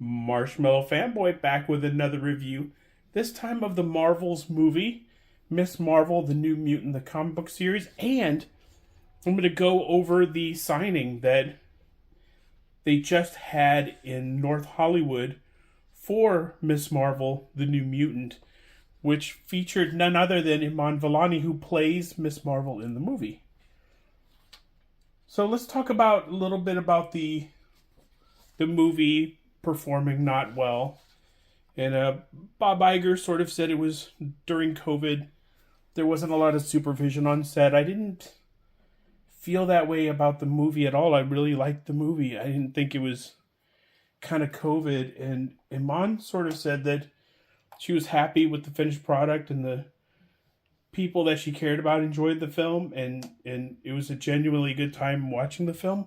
Marshmallow Fanboy back with another review, this time of the Marvel's movie, Miss Marvel, the New Mutant, the comic book series, and I'm going to go over the signing that they just had in North Hollywood for Miss Marvel, the New Mutant, which featured none other than Iman Vellani, who plays Miss Marvel in the movie. So let's talk about a little bit about the movie performing not well. And Bob Iger sort of said it was during COVID. There wasn't a lot of supervision on set. I didn't feel that way about the movie at all. I really liked the movie. I didn't think it was kind of COVID. And Iman sort of said that she was happy with the finished product and the people that she cared about enjoyed the film. And it was a genuinely good time watching the film.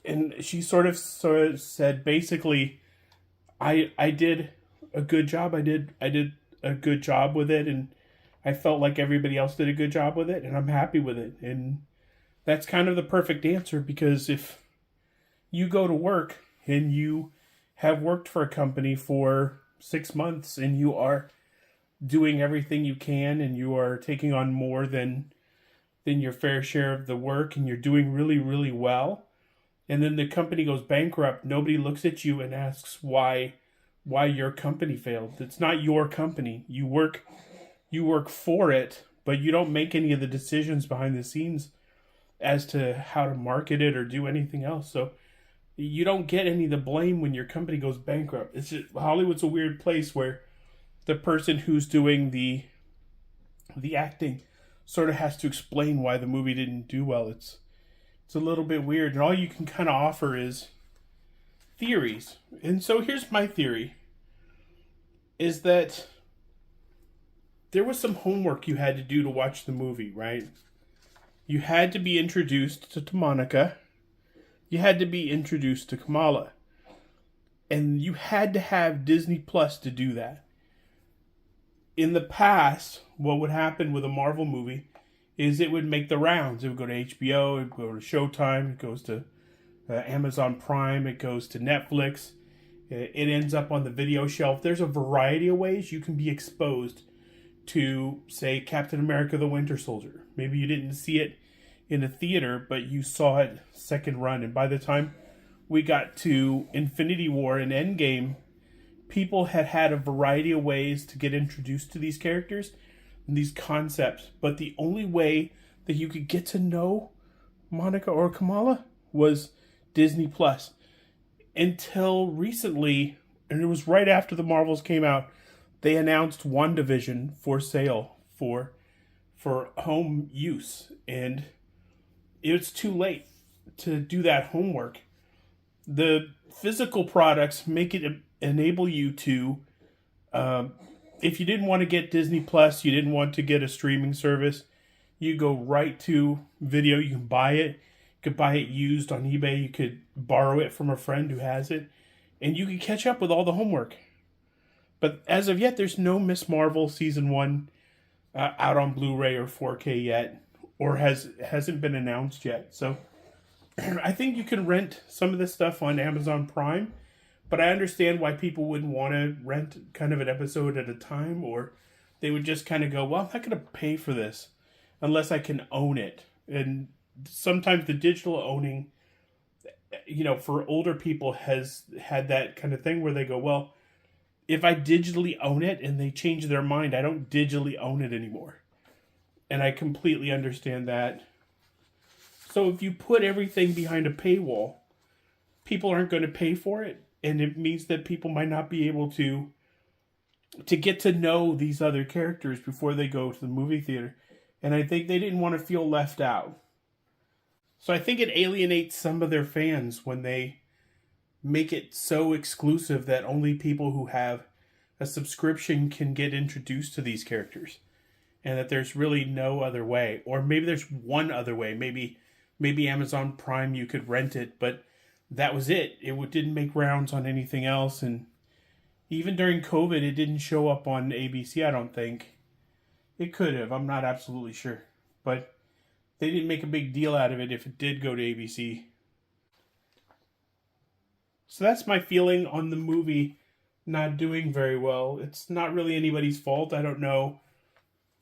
And she sort of said basically, I did a good job. I did a good job with it, and I felt like everybody else did a good job with it, and I'm happy with it. And that's kind of the perfect answer, because if you go to work and you have worked for a company for 6 months and you are doing everything you can and you are taking on more than your fair share of the work and you're doing really, really well, and then the company goes bankrupt, nobody looks at you and asks why your company failed. It's not your company. You work for it, but you don't make any of the decisions behind the scenes as to how to market it or do anything else. So you don't get any of the blame when your company goes bankrupt. It's just, Hollywood's a weird place where the person who's doing the acting sort of has to explain why the movie didn't do well. It's a little bit weird, and all you can kind of offer is theories. And so here's my theory, is that there was some homework you had to do to watch the movie, right? You had to be introduced to Monica. You had to be introduced to Kamala. And you had to have Disney Plus to do that. In the past, what would happen with a Marvel movie is it would make the rounds. It would go to HBO, it would go to Showtime, it goes to Amazon Prime, it goes to Netflix. It ends up on the video shelf. There's a variety of ways you can be exposed to, say, Captain America the Winter Soldier. Maybe you didn't see it in a theater, but you saw it second run. And by the time we got to Infinity War and Endgame, people had a variety of ways to get introduced to these characters and these concepts. But the only way that you could get to know Monica or Kamala was Disney Plus. Until recently, and it was right after the Marvels came out, they announced WandaVision for sale for home use. And it's too late to do that homework. The physical products make it enable you to, if you didn't want to get Disney Plus, you didn't want to get a streaming service, you go right to video. You can buy it. You could buy it used on eBay. You could borrow it from a friend who has it. And you can catch up with all the homework. But as of yet, there's no Miss Marvel Season 1 out on Blu-ray or 4K yet. Or hasn't been announced yet. So I think you can rent some of this stuff on Amazon Prime. But I understand why people wouldn't want to rent kind of an episode at a time. Or they would just kind of go, well, I'm not going to pay for this unless I can own it. And sometimes the digital owning, for older people has had that kind of thing where they go, well, if I digitally own it and they change their mind, I don't digitally own it anymore. And I completely understand that. So if you put everything behind a paywall, people aren't going to pay for it. And it means that people might not be able to get to know these other characters before they go to the movie theater. And I think they didn't want to feel left out. So I think it alienates some of their fans when they make it so exclusive that only people who have a subscription can get introduced to these characters. And that there's really no other way. Or maybe there's one other way. Maybe Amazon Prime, you could rent it, but that was it. It didn't make rounds on anything else. And even during COVID, it didn't show up on ABC, I don't think. It could have. I'm not absolutely sure. But they didn't make a big deal out of it if it did go to ABC. So that's my feeling on the movie not doing very well. It's not really anybody's fault. I don't know.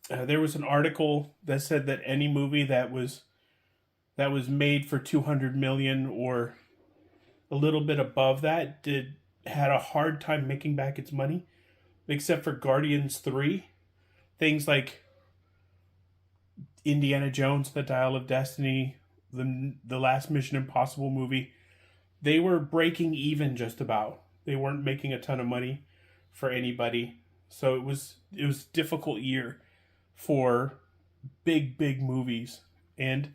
There was an article that said that any movie that was made for 200 million or a little bit above that had a hard time making back its money, except for Guardians 3. Things like Indiana Jones, The Dial of Destiny, the last Mission Impossible movie, they were breaking even just about. They weren't making a ton of money for anybody. So it was a difficult year for big movies. And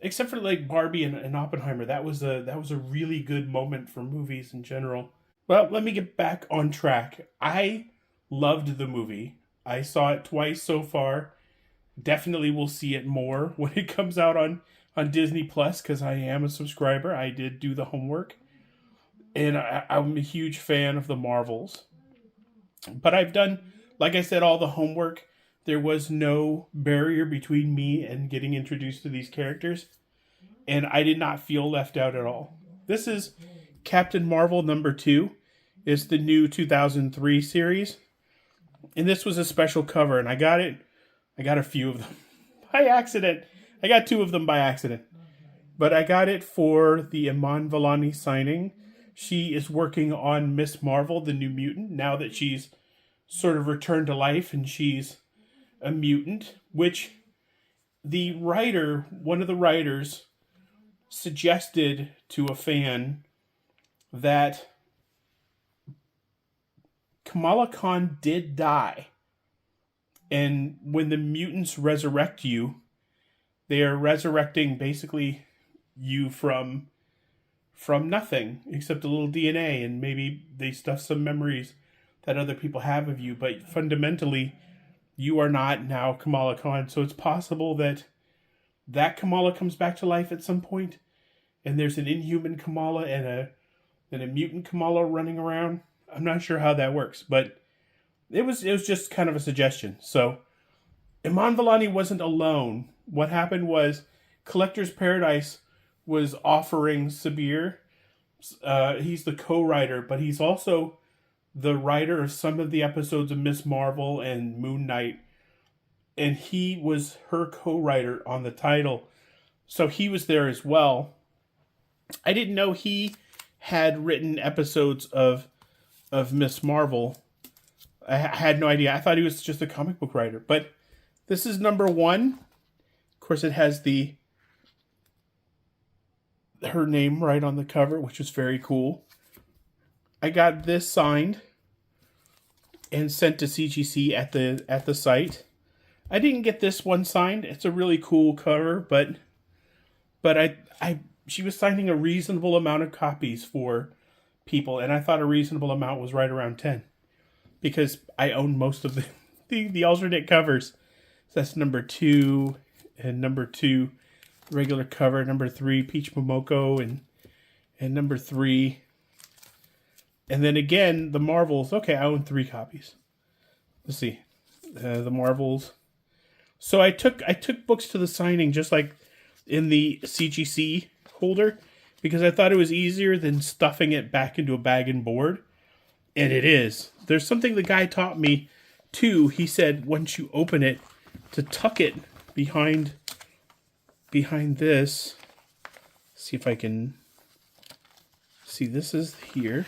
except for like Barbie and Oppenheimer, that was a really good moment for movies in general. Well, let me get back on track. I loved the movie. I saw it twice so far. Definitely will see it more when it comes out on Disney Plus, because I am a subscriber. I did do the homework. And I'm a huge fan of the Marvels. But I've done, like I said, all the homework. There was no barrier between me and getting introduced to these characters. And I did not feel left out at all. This is Captain Marvel #2. It's the new 2003 series. And this was a special cover. And I got a few of them by accident. I got 2 of them by accident. But I got it for the Iman Vellani signing. She is working on Miss Marvel, the New Mutant, now that she's sort of returned to life and she's a mutant, which the writer, one of the writers, suggested to a fan that Kamala Khan did die. And when the mutants resurrect you, they are resurrecting basically you from nothing except a little DNA, and maybe they stuff some memories that other people have of you, but fundamentally you are not now Kamala Khan. So it's possible that Kamala comes back to life at some point, and there's an inhuman Kamala and a mutant Kamala running around. I'm not sure how that works, but it was just kind of a suggestion. So Iman Vellani wasn't alone. What happened was Collector's Paradise was offering Sabir. He's the co-writer, but he's also the writer of some of the episodes of Miss Marvel and Moon Knight. And he was her co-writer on the title. So he was there as well. I didn't know he had written episodes of Miss Marvel. I had no idea. I thought he was just a comic book writer. But this is #1. Of course, it has her name right on the cover, which is very cool. I got this signed and sent to CGC at the site. I didn't get this one signed. It's a really cool cover, but she was signing a reasonable amount of copies for people, and I thought a reasonable amount was right around 10, because I own most of the alternate covers. So that's #2 and #2 regular cover, #3 Peach Momoko, and #3. And then again, the Marvels. Okay, I own 3 copies. Let's see. The Marvels. So I took books to the signing just like in the CGC holder, because I thought it was easier than stuffing it back into a bag and board. And it is. There's something the guy taught me too. He said once you open it, to tuck it behind this. See if I can see. This is here.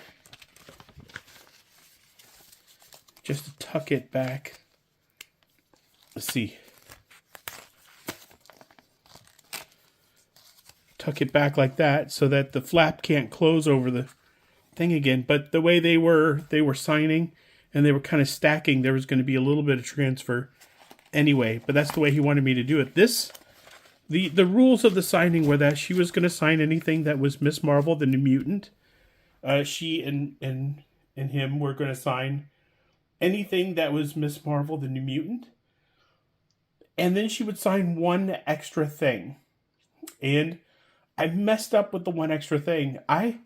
Just to tuck it back. Let's see. Tuck it back like that so that the flap can't close over the thing again. But the way they were signing and they were kind of stacking, there was going to be a little bit of transfer anyway. But that's the way he wanted me to do it. The rules of the signing were that she was going to sign anything that was Miss Marvel, the New Mutant. She and him were going to sign anything that was Miss Marvel, the New Mutant. And then she would sign one extra thing. And I messed up with the one extra thing. I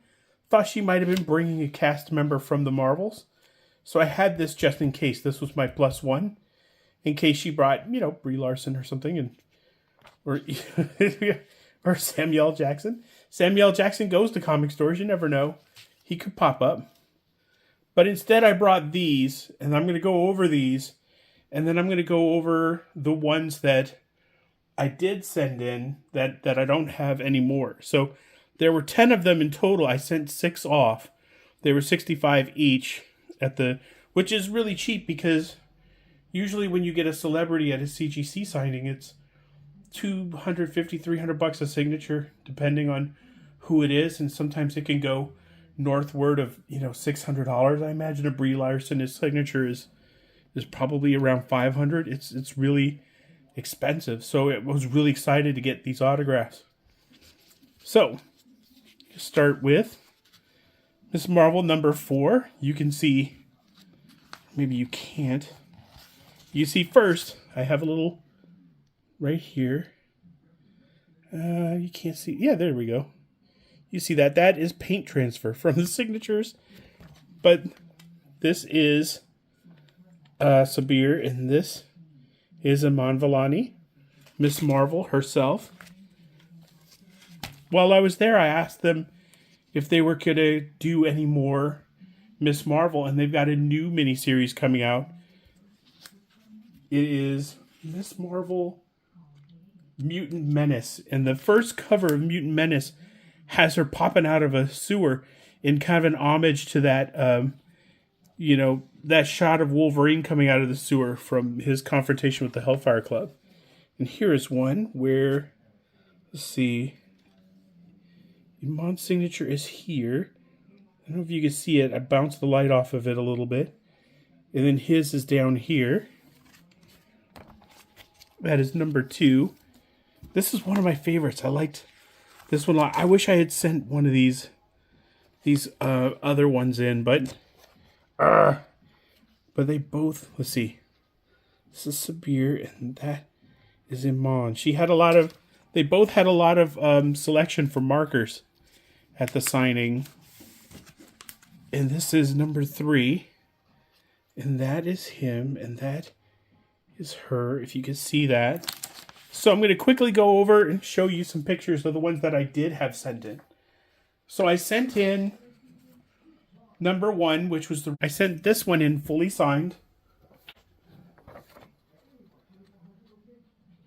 thought she might have been bringing a cast member from the Marvels. So I had this just in case. This was my +1. In case she brought, Brie Larson or something. Or or Samuel Jackson. Samuel Jackson goes to comic stores. You never know. He could pop up. But instead I brought these, and I'm going to go over these, and then I'm going to go over the ones that I did send in that I don't have anymore. So there were 10 of them in total. I sent 6 off. They were $65 each which is really cheap because usually when you get a celebrity at a CGC signing, it's $250, $300 a signature, depending on who it is, and sometimes it can go northward of $600. I imagine a Brie Larson, his signature is probably around $500. It's really expensive, so I was really excited to get these autographs. So, start with Miss Marvel number 4. You can see, maybe you can't. You see first, I have a little right here. You can't see. Yeah, there we go. You see that? That is paint transfer from the signatures. But this is Sabir, and this is Iman Vellani, Miss Marvel herself. While I was there, I asked them if they were going to do any more Miss Marvel, and they've got a new miniseries coming out. It is Miss Marvel Mutant Menace, and the first cover of Mutant Menace has her popping out of a sewer in kind of an homage to that, that shot of Wolverine coming out of the sewer from his confrontation with the Hellfire Club. And here is one where, let's see, Iman's signature is here. I don't know if you can see it. I bounced the light off of it a little bit. And then his is down here. That is number 2. This is one of my favorites. I liked this one a lot. I wish I had sent one of these other ones in, but they both, let's see. This is Sabir, and that is Iman. They both had a lot of selection for markers at the signing. And this is number 3. And that is him, and that is her, if you can see that. So I'm going to quickly go over and show you some pictures of the ones that I did have sent in. So I sent in number 1, which was I sent this one in fully signed.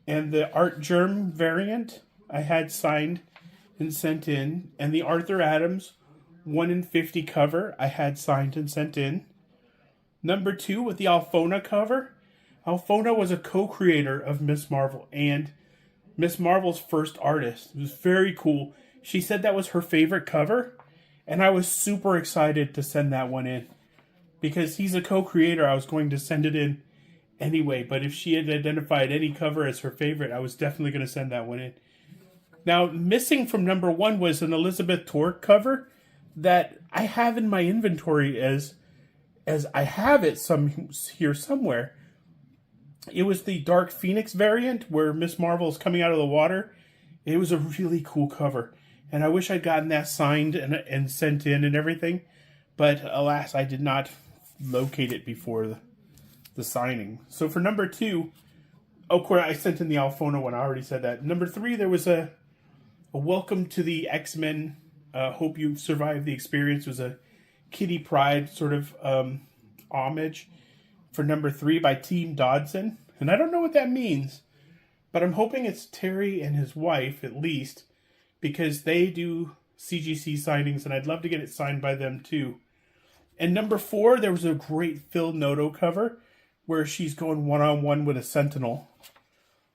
And the Art Germ variant I had signed and sent in. And the Arthur Adams 1 in 50 cover I had signed and sent in. Number 2 with the Alfona cover. Alfona was a co-creator of Miss Marvel and Miss Marvel's first artist. It was very cool. She said that was her favorite cover, and I was super excited to send that one in. Because he's a co-creator, I was going to send it in anyway, but if she had identified any cover as her favorite, I was definitely going to send that one in. Now, missing from number 1 was an Elizabeth Torque cover that I have in my inventory as I have it here somewhere. It was the Dark Phoenix variant where Miss Marvel is coming out of the water. It was a really cool cover. And I wish I'd gotten that signed and sent in and everything. But alas, I did not locate it before the signing. So for number 2, of course, I sent in the Alfona one. I already said that. Number 3, there was a welcome to the X-Men. Hope you survived the experience. It was a Kitty Pryde sort of homage for number 3 by Team Dodson. And I don't know what that means, but I'm hoping it's Terry and his wife at least, because they do CGC signings, and I'd love to get it signed by them too. And number 4, there was a great Phil Noto cover where she's going one-on-one with a Sentinel.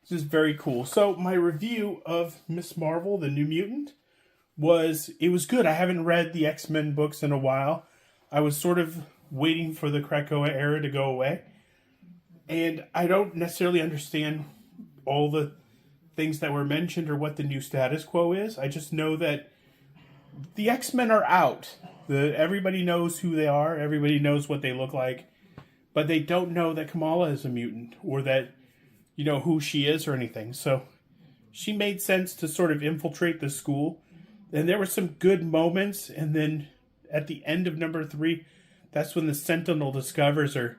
This is very cool. So my review of Miss Marvel, the New Mutant, it was good. I haven't read the X-Men books in a while. I was sort of waiting for the Krakoa era to go away. And I don't necessarily understand all the things that were mentioned or what the new status quo is. I just know that the X-Men are out. Everybody knows who they are. Everybody knows what they look like. But they don't know that Kamala is a mutant or that, who she is or anything. So she made sense to sort of infiltrate the school. And there were some good moments. And then at the end of number 3, that's when the Sentinel discovers her.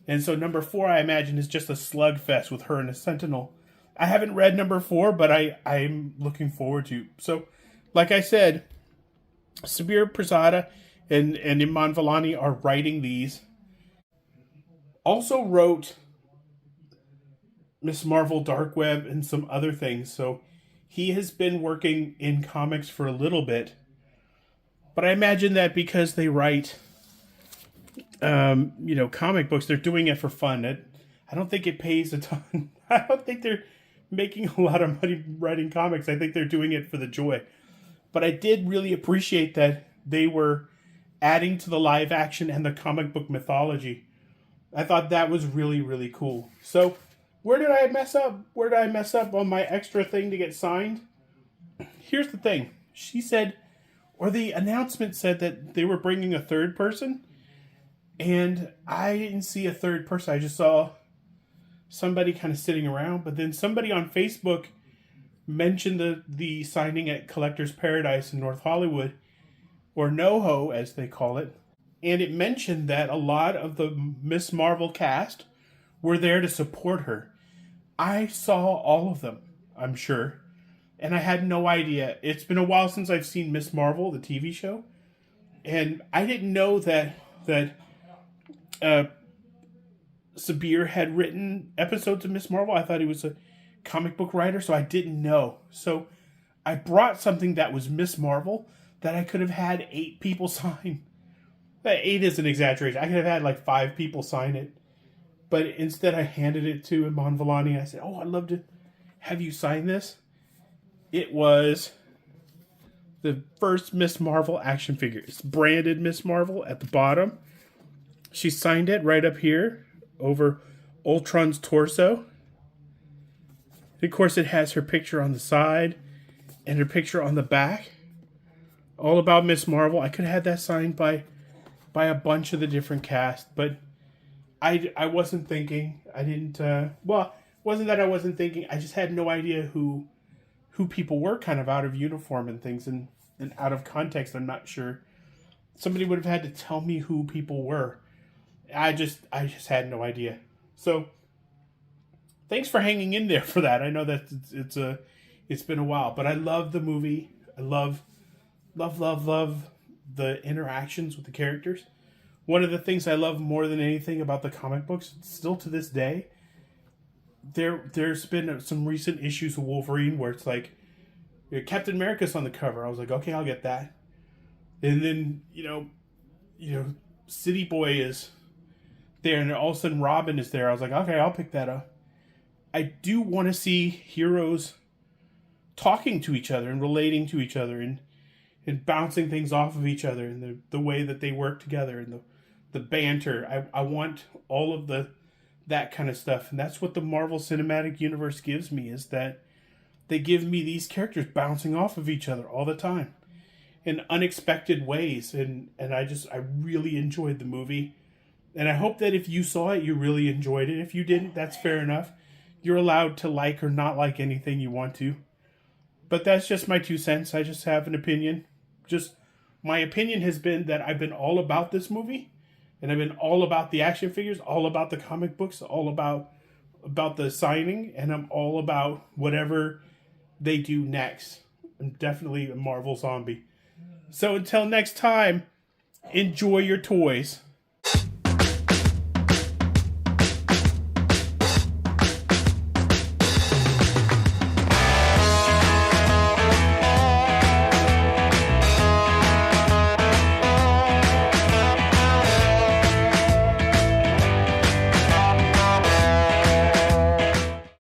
And so number 4, I imagine, is just a slugfest with her and the Sentinel. I haven't read number 4, but I'm looking forward to. So, like I said, Sabir Pirzada and Iman Vellani are writing these. Also wrote Miss Marvel, Dark Web, and some other things. So he has been working in comics for a little bit. But I imagine that because they write, comic books, they're doing it for fun. I don't think it pays a ton. I don't think they're making a lot of money writing comics. I think they're doing it for the joy. But I did really appreciate that they were adding to the live action and the comic book mythology. I thought that was really, really cool. So, where did I mess up? Where did I mess up on my extra thing to get signed? Here's the thing. She said, or the announcement said that they were bringing a third person. And I didn't see a third person. I just saw somebody kind of sitting around. But then somebody on Facebook mentioned the signing at Collector's Paradise in North Hollywood, or NoHo as they call it. And it mentioned that a lot of the Miss Marvel cast were there to support her. I saw all of them, I'm sure. And I had no idea. It's been a while since I've seen Miss Marvel, the TV show. And I didn't know that Sabir had written episodes of Miss Marvel. I thought he was a comic book writer, so I didn't know. So I brought something that was Miss Marvel that I could have had 8 people sign. 8 is an exaggeration. I could have had like 5 people sign it. But instead I handed it to Iman Vellani. I said, oh, I'd love to have you sign this. It was the first Miss Marvel action figure. It's branded Miss Marvel at the bottom. She signed it right up here over Ultron's torso. Of course, it has her picture on the side and her picture on the back. All about Miss Marvel. I could have had that signed by a bunch of the different cast, but I wasn't thinking. I didn't. Wasn't that I wasn't thinking. I just had no idea who people were, kind of out of uniform and things, and out of context. I'm not sure. Somebody would have had to tell me who people were. I just had no idea. So thanks for hanging in there for that. I know that it's been a while, but I love the movie. I love the interactions with the characters. One of the things I love more than anything about the comic books, still to this day, there's been some recent issues of Wolverine where it's like Captain America's on the cover. I was like, okay, I'll get that. And then City Boy is there, and all of a sudden Robin is there. I was like, okay, I'll pick that up. I do want to see heroes talking to each other and relating to each other and bouncing things off of each other, and the way that they work together, and the banter. I want all of that kind of stuff. And that's what the Marvel Cinematic Universe gives me, is that they give me these characters bouncing off of each other all the time in unexpected ways. And I really enjoyed the movie. And I hope that if you saw it, you really enjoyed it. If you didn't, that's fair enough. You're allowed to like or not like anything you want to. But that's just my 2 cents. I just have an opinion. Just my opinion has been that I've been all about this movie, and I've been all about the action figures, all about the comic books, all about the signing, and I'm all about whatever they do next. I'm definitely a Marvel zombie. So until next time, enjoy your toys.